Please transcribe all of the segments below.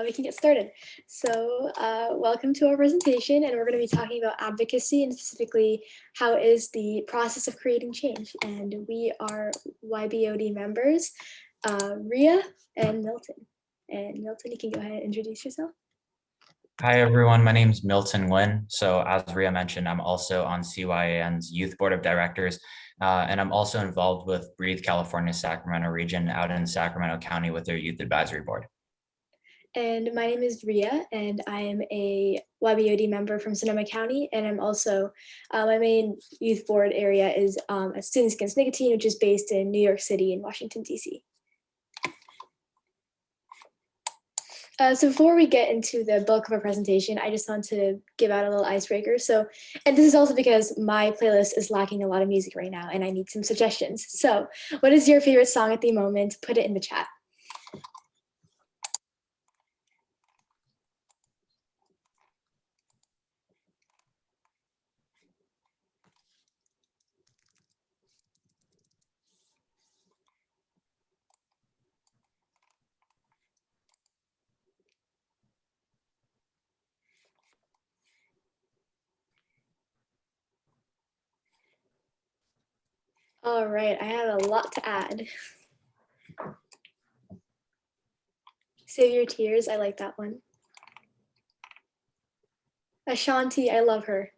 we can get started. So welcome to our presentation, and we're going to be talking about advocacy and specifically how is the process of creating change. And we are YBOD members, Ria and Milton. And Milton, you can go ahead and introduce yourself. Hi, everyone. My name is Milton Nguyen. So as Ria mentioned, I'm also on CYAN's Youth Board of Directors, and I'm also involved with Breathe California Sacramento region out in Sacramento County with their Youth Advisory Board. And my name is Ria, and I am a YBOD member from Sonoma County, and I'm also, my main youth board area is Students Against Nicotine, which is based in New York City and Washington, D.C. So before we get into the bulk of our presentation, I just want to give out a little icebreaker. And this is also because my playlist is lacking a lot of music right now, and I need some suggestions. So what is your favorite song at the moment? Put it in the chat. All right, I have a lot to add. Save Your Tears, I like that one. Ashanti, I love her.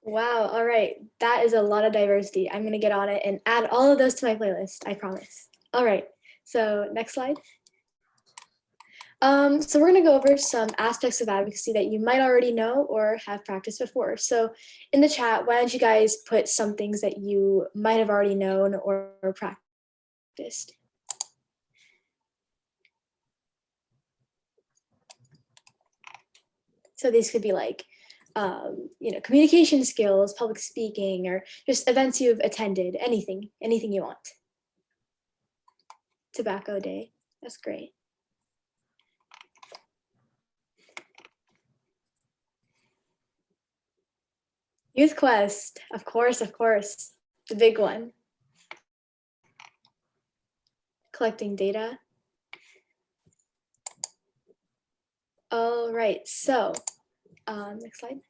Wow, all right, that is a lot of diversity. I'm gonna get on it and add all of those to my playlist, I promise. All right, so next slide. So we're going to go over some aspects of advocacy that you might already know or have practiced before. So in the chat, why don't you guys put some things that you might have already known or practiced? So these could be like, communication skills, public speaking, or just events you've attended, anything you want. Tobacco Day, that's great. Youth Quest, of course, the big one. Collecting data. All right, so next slide.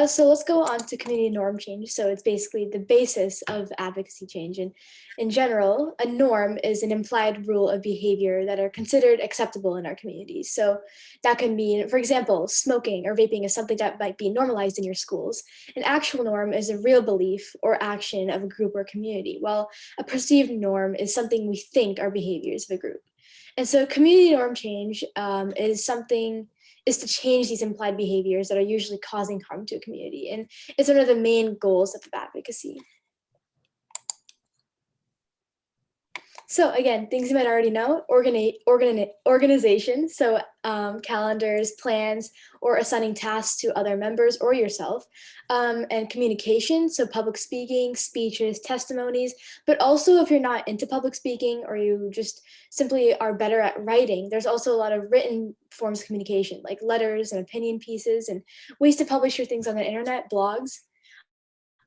So let's go on to community norm change. So it's basically the basis of advocacy change. And in general, a norm is an implied rule of behavior that are considered acceptable in our communities. So that can mean, for example, smoking or vaping is something that might be normalized in your schools. An actual norm is a real belief or action of a group or community, while a perceived norm is something we think are behaviors of a group. And so community norm change is to change these implied behaviors that are usually causing harm to a community. And it's one of the main goals of advocacy. So again, things you might already know, organization, so calendars, plans, or assigning tasks to other members or yourself, and communication, so public speaking, speeches, testimonies, but also if you're not into public speaking or you just simply are better at writing, there's also a lot of written forms of communication, like letters and opinion pieces and ways to publish your things on the internet, blogs.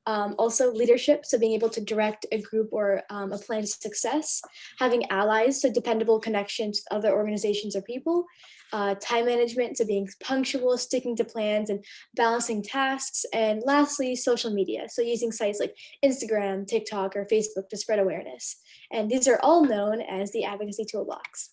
Also leadership, so being able to direct a group or a plan to success, having allies, so dependable connections to other organizations or people, time management, so being punctual, sticking to plans and balancing tasks, and lastly, social media, so using sites like Instagram, TikTok, or Facebook to spread awareness. And these are all known as the advocacy toolbox.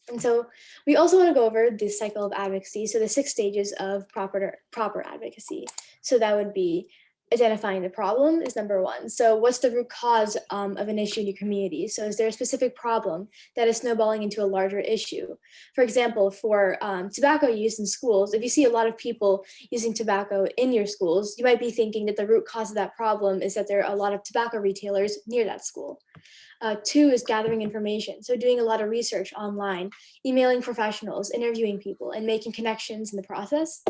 And so we also want to go over the cycle of advocacy, so the 6 stages of proper advocacy. So that would be identifying the problem is number 1. So what's the root cause of an issue in your community? So is there a specific problem that is snowballing into a larger issue? For example, for tobacco use in schools, if you see a lot of people using tobacco in your schools, you might be thinking that the root cause of that problem is that there are a lot of tobacco retailers near that school. 2 is gathering information. So doing a lot of research online, emailing professionals, interviewing people, and making connections in the process.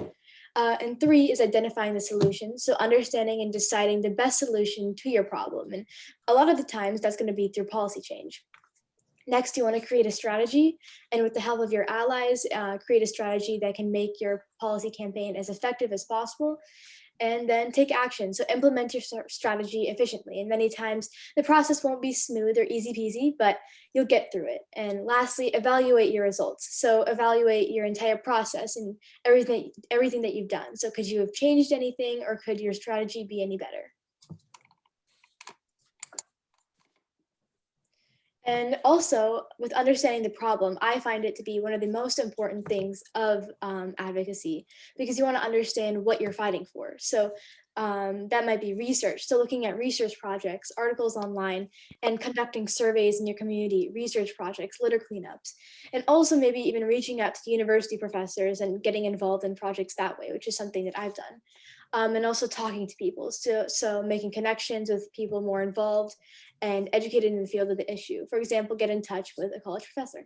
And 3 is identifying the solution. So understanding and deciding the best solution to your problem. And a lot of the times that's going to be through policy change. Next, you want to create a strategy, and with the help of your allies, create a strategy that can make your policy campaign as effective as possible. and then take action. So implement your strategy efficiently. And many times the process won't be smooth or easy peasy, but you'll get through it. And lastly, evaluate your results. So evaluate your entire process and everything that you've done. So could you have changed anything, or could your strategy be any better? And also, with understanding the problem, I find it to be one of the most important things of advocacy, because you want to understand what you're fighting for. So that might be research. So looking at research projects, articles online, and conducting surveys in your community, research projects, litter cleanups, and also maybe even reaching out to university professors and getting involved in projects that way, which is something that I've done. And also talking to people. So making connections with people more involved and educated in the field of the issue. For example, get in touch with a college professor.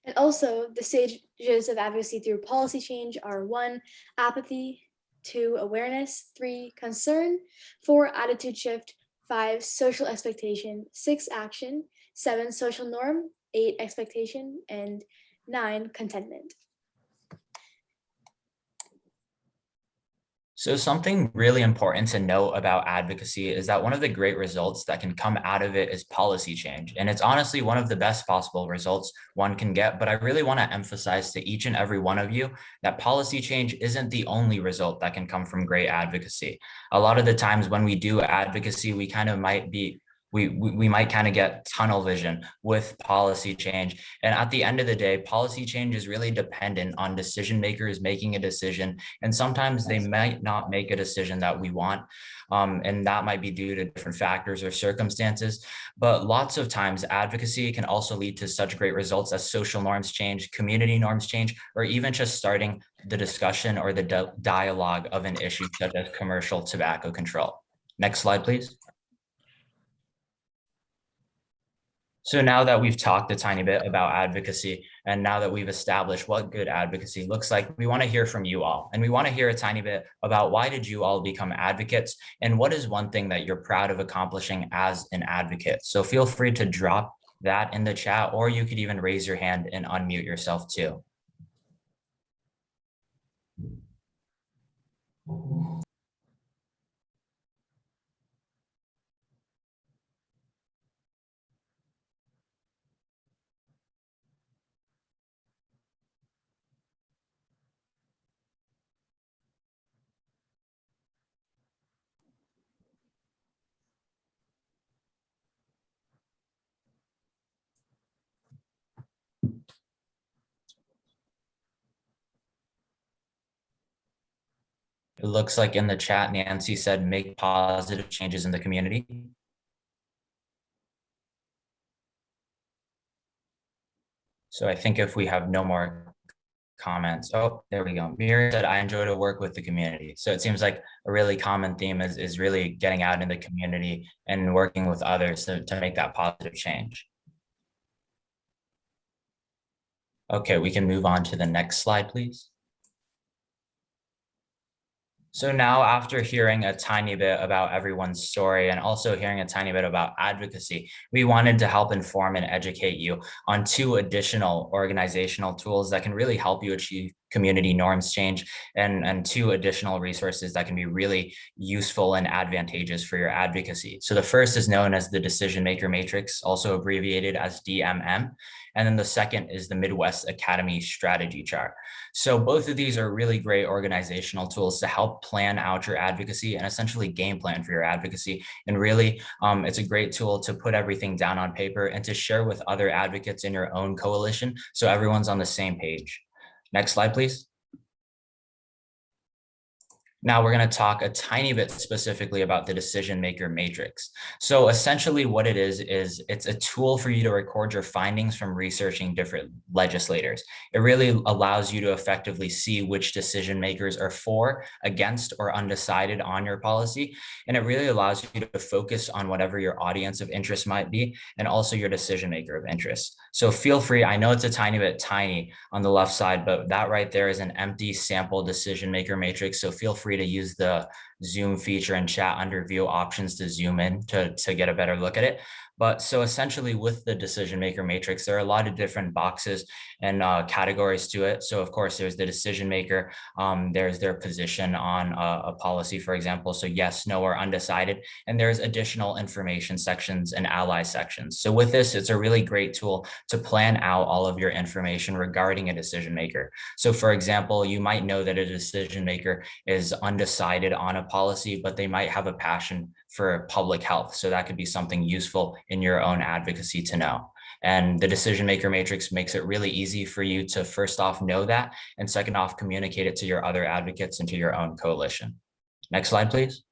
And also, the stages of advocacy through policy change are 1, apathy; 2, awareness; 3, concern; 4, attitude shift; 5, social expectation; 6, action; 7, social norm; 8, expectation; and 9, contentment. So something really important to note about advocacy is that one of the great results that can come out of it is policy change. And it's honestly one of the best possible results one can get. But I really want to emphasize to each and every one of you that policy change isn't the only result that can come from great advocacy. A lot of the times when we do advocacy, we kind of might be we might kind of get tunnel vision with policy change. And at the end of the day, policy change is really dependent on decision makers making a decision. And sometimes they might not make a decision that we want. And that might be due to different factors or circumstances. But lots of times advocacy can also lead to such great results as social norms change, community norms change, or even just starting the discussion or the dialogue of an issue such as commercial tobacco control. Next slide, please. So now that we've talked a tiny bit about advocacy, and now that we've established what good advocacy looks like, we want to hear from you all. And we want to hear a tiny bit about why did you all become advocates, and what is one thing that you're proud of accomplishing as an advocate? So feel free to drop that in the chat, or you could even raise your hand and unmute yourself too. It looks like in the chat, Nancy said, make positive changes in the community. So I think if we have no more comments. Oh, there we go. Miriam said, I enjoy to work with the community. So it seems like a really common theme is really getting out in the community and working with others to make that positive change. Okay, we can move on to the next slide, please. So now, after hearing a tiny bit about everyone's story and also hearing a tiny bit about advocacy, we wanted to help inform and educate you on 2 additional organizational tools that can really help you achieve community norms change, and 2 additional resources that can be really useful and advantageous for your advocacy. So the first is known as the Decision Maker Matrix, also abbreviated as DMM. And then the second is the Midwest Academy Strategy Chart. So both of these are really great organizational tools to help plan out your advocacy and essentially game plan for your advocacy. And really, it's a great tool to put everything down on paper and to share with other advocates in your own coalition so everyone's on the same page. Next slide, please. Now we're going to talk a tiny bit specifically about the decision maker matrix. So essentially what it is it's a tool for you to record your findings from researching different legislators. It really allows you to effectively see which decision makers are for, against, or undecided on your policy. And it really allows you to focus on whatever your audience of interest might be, and also your decision maker of interest. So feel free, I know it's a tiny bit tiny on the left side, but that right there is an empty sample decision maker matrix. So feel free to use the Zoom feature and chat under view options to zoom in to get a better look at it. But so essentially with the decision maker matrix, there are a lot of different boxes and categories to it. So of course, there's the decision maker, there's their position on a policy, for example. So yes, no, or undecided. And there's additional information sections and ally sections. So with this, it's a really great tool to plan out all of your information regarding a decision maker. So for example, you might know that a decision maker is undecided on a policy, but they might have a passion for public health. So that could be something useful in your own advocacy to know. And the decision maker matrix makes it really easy for you to first off know that, and second off, communicate it to your other advocates and to your own coalition. Next slide, please.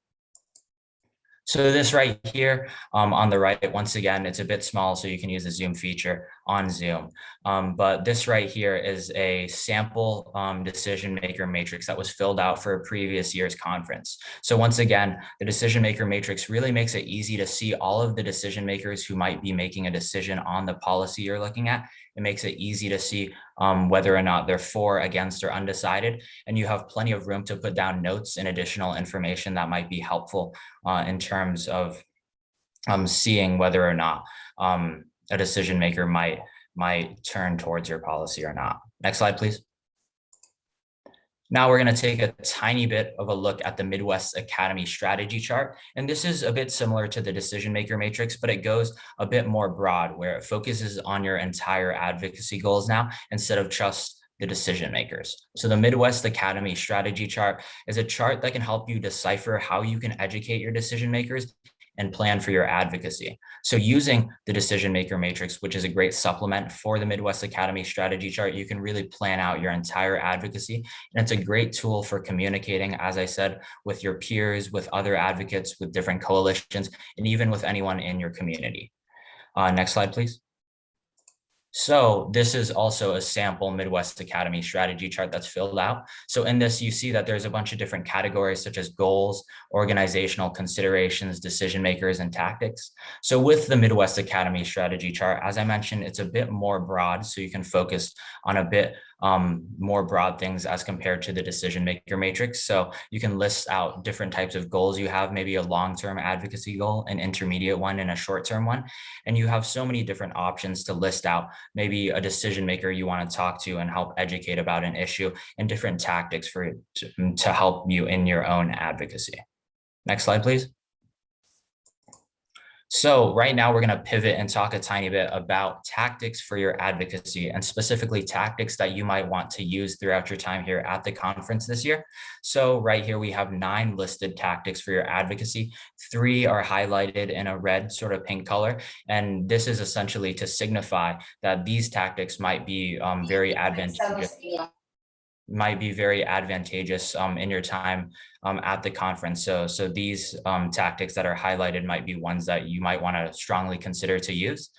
So this right here on the right, once again, it's a bit small, so you can use the zoom feature on Zoom. But this right here is a sample decision maker matrix that was filled out for a previous year's conference. So once again, the decision maker matrix really makes it easy to see all of the decision makers who might be making a decision on the policy you're looking at. It makes it easy to see whether or not they're for, against, or undecided. And you have plenty of room to put down notes and additional information that might be helpful in terms of seeing whether or not a decision maker might turn towards your policy or not. Next slide, please. Now we're going to take a tiny bit of a look at the Midwest Academy strategy chart. And this is a bit similar to the decision maker matrix, but it goes a bit more broad, where it focuses on your entire advocacy goals now instead of just the decision makers. So the Midwest Academy strategy chart is a chart that can help you decipher how you can educate your decision makers and plan for your advocacy. So using the decision maker matrix, which is a great supplement for the Midwest Academy strategy chart, you can really plan out your entire advocacy. And it's a great tool for communicating, as I said, with your peers, with other advocates, with different coalitions, and even with anyone in your community. Next slide, please. So this is also a sample Midwest Academy strategy chart that's filled out. So in this, you see that there's a bunch of different categories such as goals, organizational considerations, decision makers, and tactics. So with the Midwest Academy strategy chart, as I mentioned, it's a bit more broad, so you can focus on a bit more broad things as compared to the decision maker matrix. So you can list out different types of goals you have, maybe a long-term advocacy goal, an intermediate one, and a short-term one. And you have so many different options to list out, maybe a decision maker you want to talk to and help educate about an issue, and different tactics to help you in your own advocacy. Next slide, please. So right now we're going to pivot and talk a tiny bit about tactics for your advocacy, and specifically tactics that you might want to use throughout your time here at the conference this year. So right here we have 9 listed tactics for your advocacy. 3 are highlighted in a red sort of pink color. And this is essentially to signify that these tactics might be very advantageous in your time at the conference. So these tactics that are highlighted might be ones that you might want to strongly consider to use.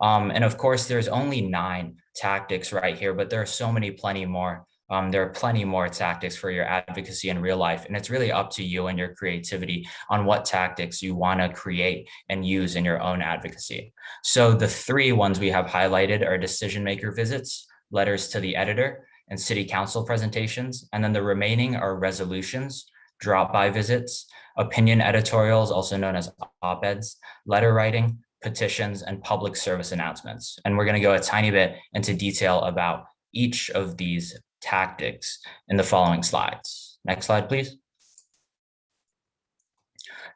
And of course, there's only 9 tactics right here, but there are plenty more. There are plenty more tactics for your advocacy in real life, and it's really up to you and your creativity on what tactics you want to create and use in your own advocacy. So the 3 ones we have highlighted are decision maker visits, letters to the editor, and city council presentations. And then the remaining are resolutions, drop-by visits, opinion editorials, also known as op-eds, letter writing, petitions, and public service announcements. And we're going to go a tiny bit into detail about each of these tactics in the following slides. Next slide, please.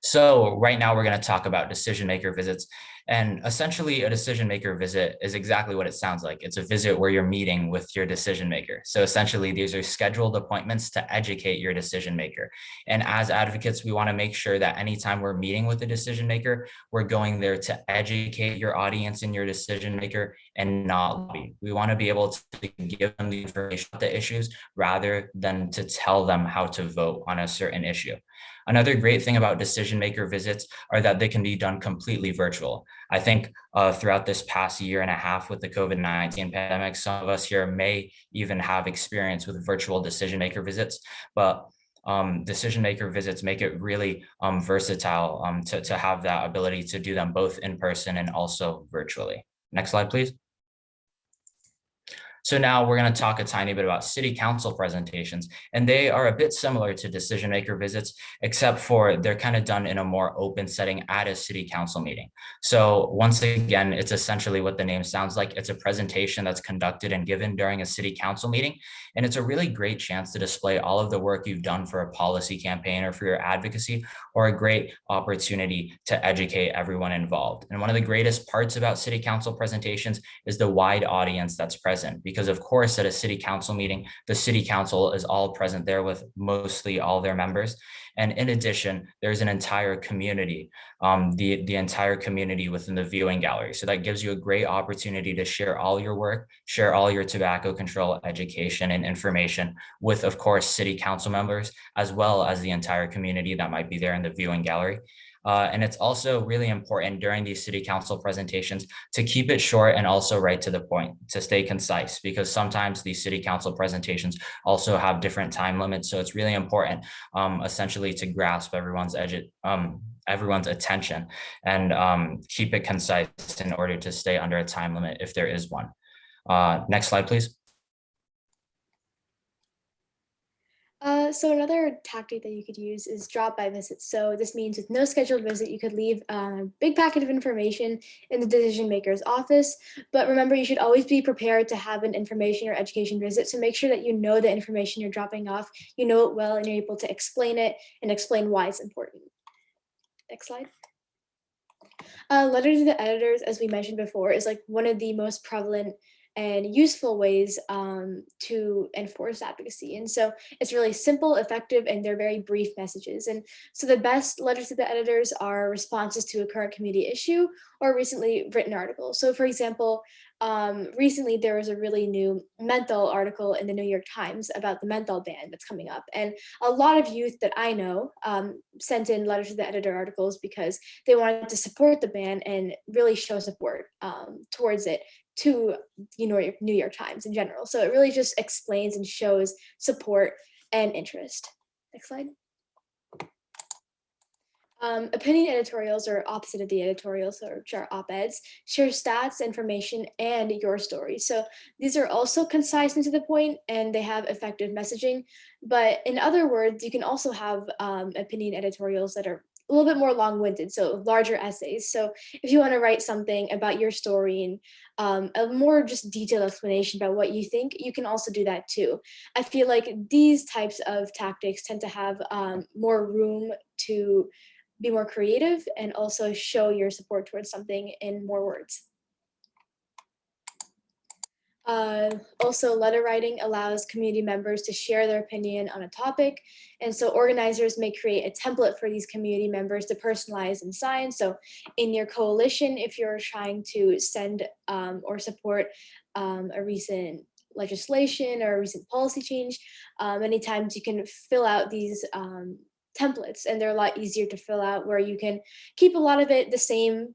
So right now we're going to talk about decision maker visits. And essentially a decision maker visit is exactly what it sounds like. It's a visit where you're meeting with your decision maker. So essentially these are scheduled appointments to educate your decision maker. And as advocates, we want to make sure that anytime we're meeting with a decision maker, we're going there to educate your audience and your decision maker and not lobby. We want to be able to give them the information about the issues rather than to tell them how to vote on a certain issue. Another great thing about decision maker visits are that they can be done completely virtual. I think throughout this past year and a half with the COVID-19 pandemic, some of us here may even have experience with virtual decision maker visits, but decision maker visits make it really versatile to have that ability to do them both in person and also virtually. Next slide, please. So now we're going to talk a tiny bit about city council presentations, and they are a bit similar to decision maker visits, except for they're kind of done in a more open setting at a city council meeting. So once again, it's essentially what the name sounds like. It's a presentation that's conducted and given during a city council meeting. And it's a really great chance to display all of the work you've done for a policy campaign or for your advocacy, or a great opportunity to educate everyone involved. And one of the greatest parts about city council presentations is the wide audience that's present, because of course at a city council meeting, the city council is all present there with mostly all their members. And in addition, there's an entire community, the entire community within the viewing gallery. So that gives you a great opportunity to share all your work, share all your tobacco control education and information with, of course, city council members, as well as the entire community that might be there in the viewing gallery. And it's also really important during these city council presentations to keep it short and also right to the point, to stay concise, because sometimes these city council presentations also have different time limits. So it's really important, essentially, to grasp everyone's attention and keep it concise in order to stay under a time limit if there is one. Next slide, please. So another tactic that you could use is drop-by visits. So this means with no scheduled visit, you could leave a big packet of information in the decision maker's office. But remember, you should always be prepared to have an information or education visit. So make sure that you know the information you're dropping off, you know it well, and you're able to explain it and explain why it's important. Next slide. Letter to the editors, as we mentioned before, is like one of the most prevalent and useful ways to enforce advocacy. And so it's really simple, effective, and they're very brief messages. And so the best letters to the editors are responses to a current community issue or recently written articles. So for example, recently there was a really new menthol article in the New York Times about the menthol ban that's coming up. And a lot of youth that I know sent in letters to the editor articles because they wanted to support the ban and really show support towards it to New York Times in general. So it really just explains and shows support and interest. Next slide. Opinion editorials are opposite of the editorials, which are op-eds, share stats, information, and your story. So these are also concise and to the point, and they have effective messaging. But in other words, you can also have opinion editorials that are a little bit more long-winded, so larger essays. So if you want to write something about your story and a more just detailed explanation about what you think, you can also do that too. I feel like these types of tactics tend to have more room to be more creative and also show your support towards something in more words. Also, letter writing allows community members to share their opinion on a topic. And so organizers may create a template for these community members to personalize and sign. So in your coalition, if you're trying to send or support a recent legislation or a recent policy change, many times you can fill out these templates, and they're a lot easier to fill out, where you can keep a lot of it the same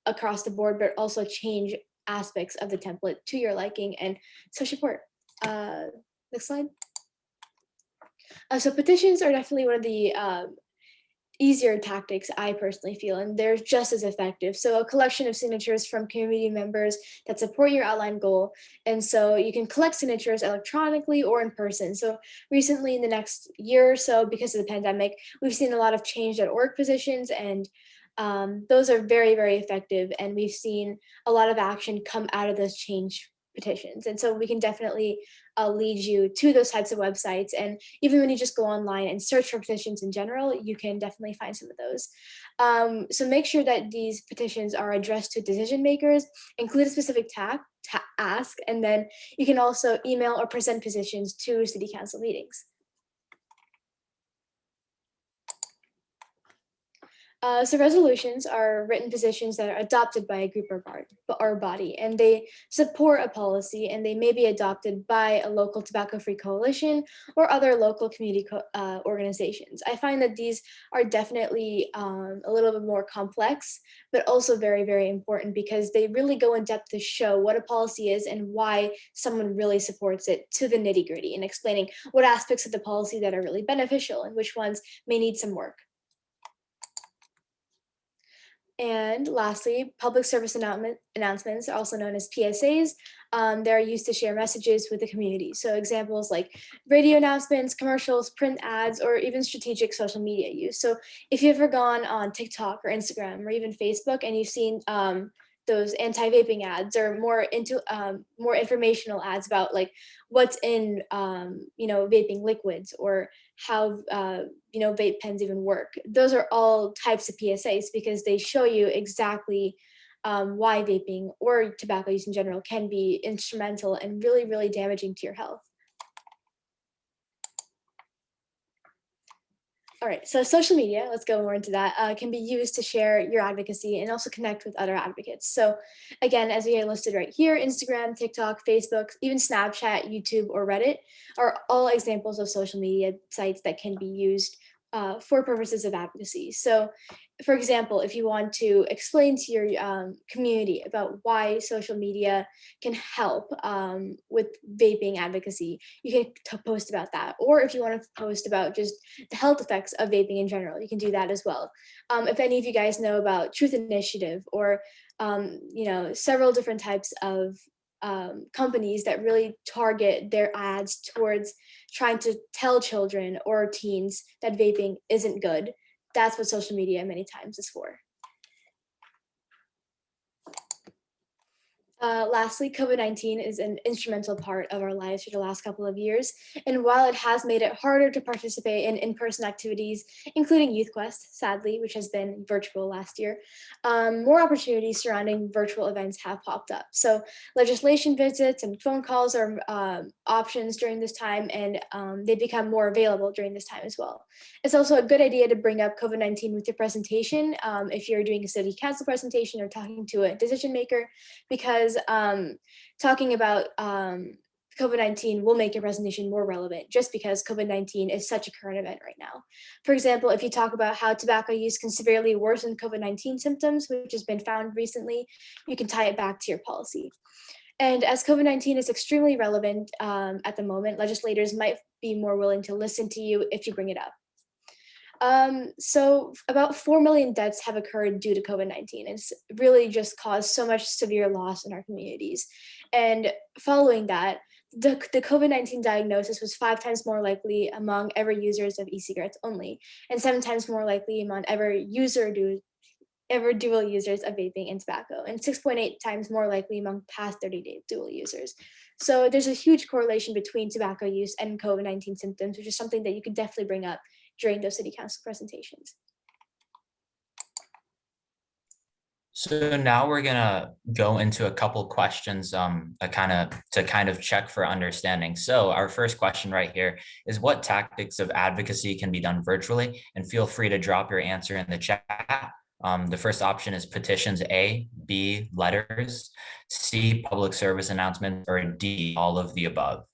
across the board, but also change aspects of the template to your liking and so support. Next slide. So petitions are definitely one of the easier tactics, I personally feel, and they're just as effective. So a collection of signatures from community members that support your outlined goal. And so you can collect signatures electronically or in person. So recently in the next year or so, because of the pandemic, we've seen a lot of change.org positions, and those are very, very effective. And we've seen a lot of action come out of those change petitions. And so we can definitely lead you to those types of websites. And even when you just go online and search for petitions in general, you can definitely find some of those. So make sure that these petitions are addressed to decision makers, include a specific ask, and then you can also email or present petitions to city council meetings. So resolutions are written positions that are adopted by a group or body, and they support a policy, and they may be adopted by a local tobacco-free coalition or other local community organizations. I find that these are definitely a little bit more complex, but also very, very important, because they really go in depth to show what a policy is and why someone really supports it to the nitty-gritty, and explaining what aspects of the policy that are really beneficial and which ones may need some work. And lastly, public service announcements, also known as PSAs, they're used to share messages with the community. So examples like radio announcements, commercials, print ads, or even strategic social media use. So if you've ever gone on TikTok or Instagram or even Facebook and you've seen those anti-vaping ads or more informational ads about like what's in vaping liquids or how vape pens even work. Those are all types of PSAs because they show you exactly why vaping or tobacco use in general can be instrumental and really, really damaging to your health. All right, so social media, let's go more into that, can be used to share your advocacy and also connect with other advocates. So again, as we have listed right here, Instagram, TikTok, Facebook, even Snapchat, YouTube, or Reddit are all examples of social media sites that can be used for purposes of advocacy. So for example, if you want to explain to your community about why social media can help with vaping advocacy, you can post about that. Or if you want to post about just the health effects of vaping in general, you can do that as well. If any of you guys know about Truth Initiative or several different types of companies that really target their ads towards trying to tell children or teens that vaping isn't good, that's what social media many times is for. Lastly, COVID-19 is an instrumental part of our lives for the last couple of years. And while it has made it harder to participate in in-person activities, including Youth Quest, sadly, which has been virtual last year, more opportunities surrounding virtual events have popped up. So legislation visits and phone calls are options during this time, and they become more available during this time as well. It's also a good idea to bring up COVID-19 with your presentation if you're doing a city council presentation or talking to a decision maker, because talking about COVID-19 will make your presentation more relevant just because COVID-19 is such a current event right now. For example, if you talk about how tobacco use can severely worsen COVID-19 symptoms, which has been found recently, you can tie it back to your policy. And as COVID-19 is extremely relevant at the moment, legislators might be more willing to listen to you if you bring it up. So about 4 million deaths have occurred due to COVID-19. It's really just caused so much severe loss in our communities. And following that, the COVID-19 diagnosis was 5 times more likely among ever users of e-cigarettes only, and 7 times more likely among ever dual users of vaping and tobacco, and 6.8 times more likely among past 30-day dual users. So there's a huge correlation between tobacco use and COVID-19 symptoms, which is something that you could definitely bring up during those city council presentations. So now we're gonna go into a couple questions to kind of check for understanding. So our first question right here is, what tactics of advocacy can be done virtually? And feel free to drop your answer in the chat. The first option is petitions A, B, letters, C, public service announcements, or D, all of the above.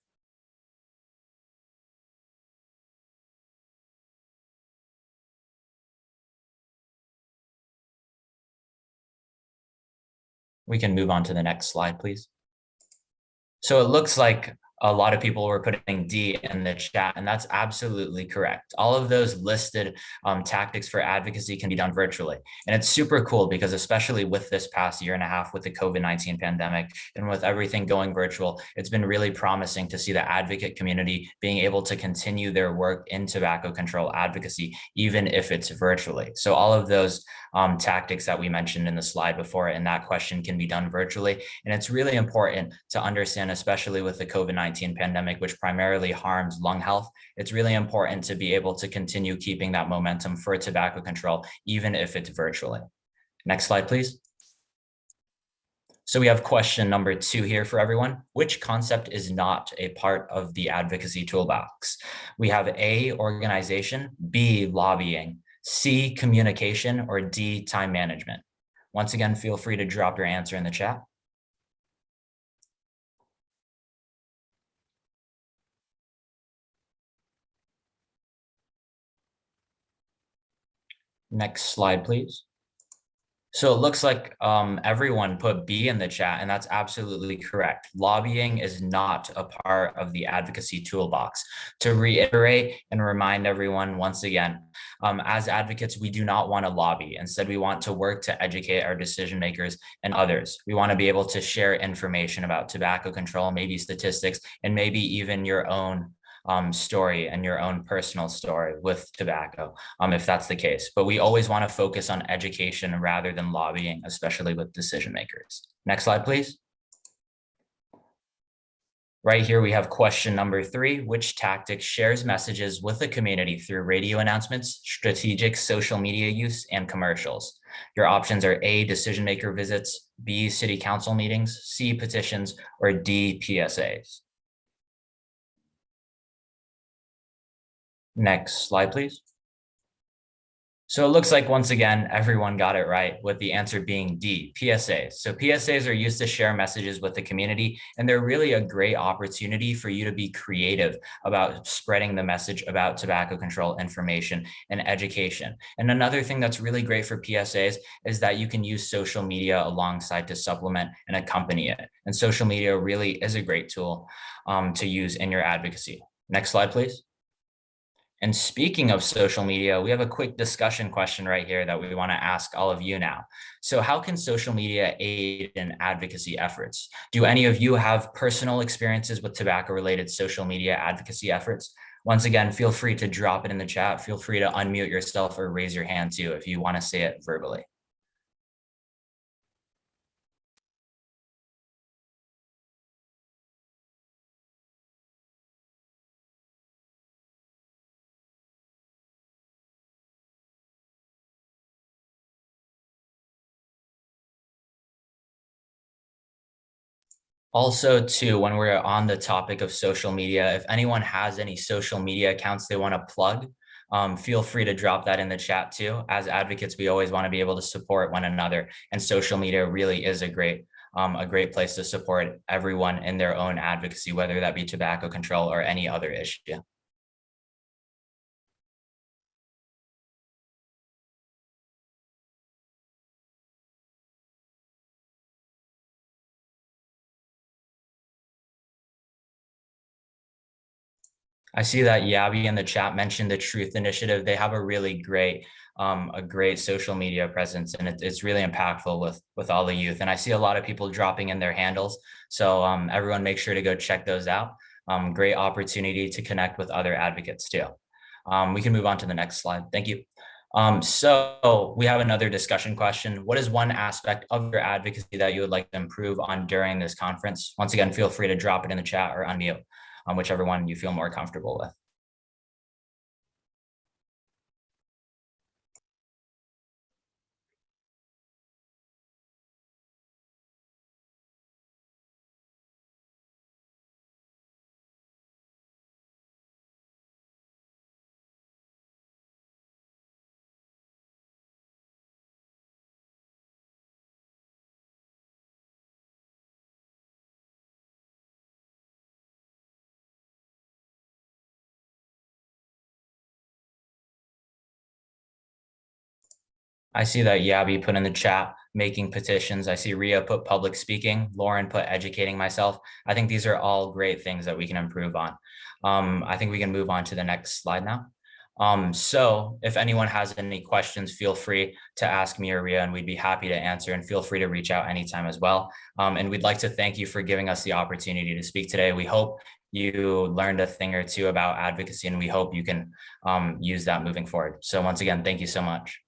We can move on to the next slide, please. So it looks like a lot of people were putting D in the chat, and that's absolutely correct. All of those listed tactics for advocacy can be done virtually. And it's super cool because especially with this past year and a half with the COVID-19 pandemic and with everything going virtual, it's been really promising to see the advocate community being able to continue their work in tobacco control advocacy, even if it's virtually. So all of those tactics that we mentioned in the slide before in that question can be done virtually. And it's really important to understand, especially with the COVID-19 pandemic, which primarily harms lung health, it's really important to be able to continue keeping that momentum for tobacco control, even if it's virtually. Next slide, please. So we have question number 2 here for everyone. Which concept is not a part of the advocacy toolbox? We have A, organization, B, lobbying, C, communication, or D, time management. Once again, feel free to drop your answer in the chat. Next slide, please. So it looks like everyone put B in the chat, and that's absolutely correct. Lobbying is not a part of the advocacy toolbox. To reiterate and remind everyone once again, as advocates, we do not want to lobby. Instead, we want to work to educate our decision makers and others. We want to be able to share information about tobacco control, maybe statistics, and maybe even your own story and your own personal story with tobacco, if that's the case. But we always want to focus on education rather than lobbying, especially with decision makers. Next slide, please. Right here, we have question number 3. Which tactic shares messages with the community through radio announcements, strategic social media use, and commercials? Your options are A, decision maker visits, B, city council meetings, C, petitions, or D, PSAs. Next slide, please. So it looks like, once again, everyone got it right, with the answer being D, PSAs. So PSAs are used to share messages with the community, and they're really a great opportunity for you to be creative about spreading the message about tobacco control information and education. And another thing that's really great for PSAs is that you can use social media alongside to supplement and accompany it. And social media really is a great tool to use in your advocacy. Next slide, please. And speaking of social media, we have a quick discussion question right here that we want to ask all of you now. So how can social media aid in advocacy efforts? Do any of you have personal experiences with tobacco-related social media advocacy efforts? Once again, feel free to drop it in the chat. Feel free to unmute yourself or raise your hand too if you want to say it verbally. Also, too, when we're on the topic of social media, if anyone has any social media accounts they want to plug, feel free to drop that in the chat too. As advocates, we always want to be able to support one another, and social media really is a great place to support everyone in their own advocacy, whether that be tobacco control or any other issue. I see that Yabi in the chat mentioned the Truth Initiative. They have a really great social media presence, and it's really impactful with all the youth. And I see a lot of people dropping in their handles. So everyone make sure to go check those out. Great opportunity to connect with other advocates too. We can move on to the next slide. Thank you. So we have another discussion question. What is one aspect of your advocacy that you would like to improve on during this conference? Once again, feel free to drop it in the chat or unmute, whichever one you feel more comfortable with. I see that Yabi put in the chat, making petitions. I see Ria put public speaking. Lauren put educating myself. I think these are all great things that we can improve on. I think we can move on to the next slide now. So if anyone has any questions, feel free to ask me or Ria, and we'd be happy to answer, and feel free to reach out anytime as well. And we'd like to thank you for giving us the opportunity to speak today. We hope you learned a thing or two about advocacy, and we hope you can use that moving forward. So once again, thank you so much.